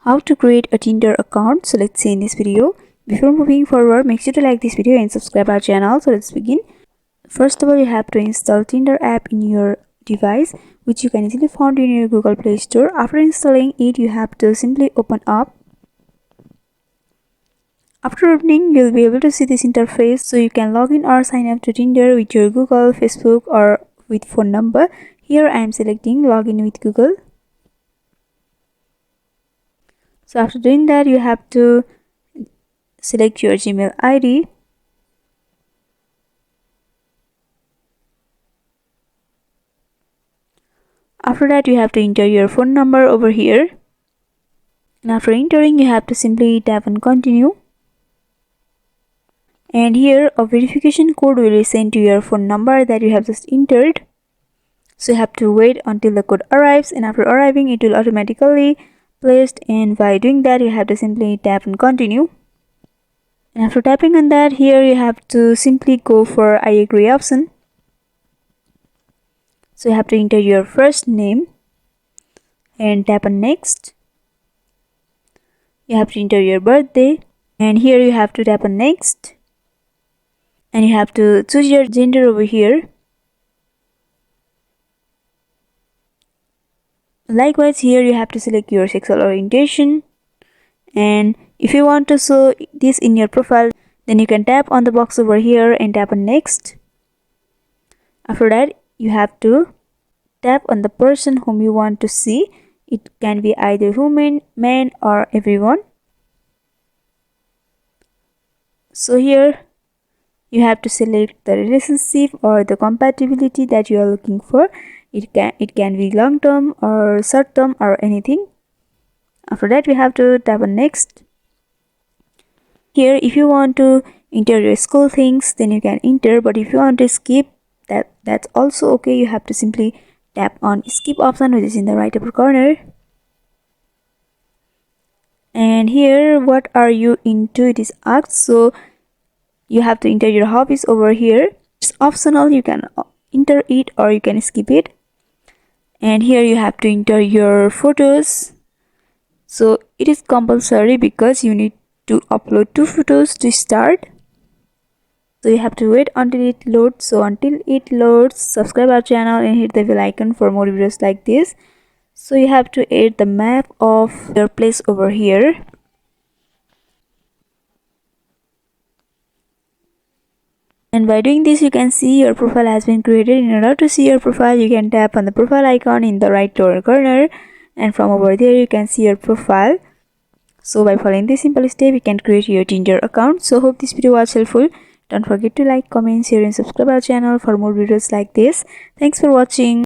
How to create a Tinder account. So let's see in this video. Before moving forward, make sure to like this video and subscribe our channel. So let's begin. First of all, you have to install Tinder app in your device, which you can easily find in your Google Play Store. After installing it, you have to simply open up. After opening, you'll be able to see this interface. So you can log in or sign up to Tinder with your Google, Facebook, or with phone number. Here I am selecting login with Google. So after doing that, you have to select your Gmail ID. After that, you have to enter your phone number over here. And after entering, you have to simply tap on continue. And here a verification code will be sent to your phone number that you have just entered. So you have to wait until the code arrives, and after arriving it will automatically placed, and by doing that you have to simply tap on continue. And after tapping on that, here you have to simply go for I agree option. So you have to enter your first name and tap on next. You have to enter your birthday, and here you have to tap on next, and you have to choose your gender over here. Likewise, here you have to select your sexual orientation, and if you want to show this in your profile, then you can tap on the box over here and tap on next. After that, you have to tap on the person whom you want to see. It can be either woman, man, or everyone. So here you have to select the relationship or the compatibility that you are looking for. It can be long term or short term or anything. After that, we have to tap on next. Here, if you want to enter your school things, then you can enter, but if you want to skip, that's also okay. You have to simply tap on skip option, which is in the right upper corner. And here, what are you into, it is asked. So you have to enter your hobbies over here. It's optional, you can enter it or you can skip it. And here you have to enter your photos. So it is compulsory because you need to upload 2 photos to start. So you have to wait until it loads. So until it loads, subscribe our channel and hit the bell icon for more videos like this. So you have to add the map of your place over here. And by doing this, you can see your profile has been created. In order to see your profile, you can tap on the profile icon in the right lower corner, and from over there you can see your profile. So by following this simple step, you can create your Tinder account. So hope this video was helpful. Don't forget to like, comment, share and subscribe our channel for more videos like this. Thanks for watching.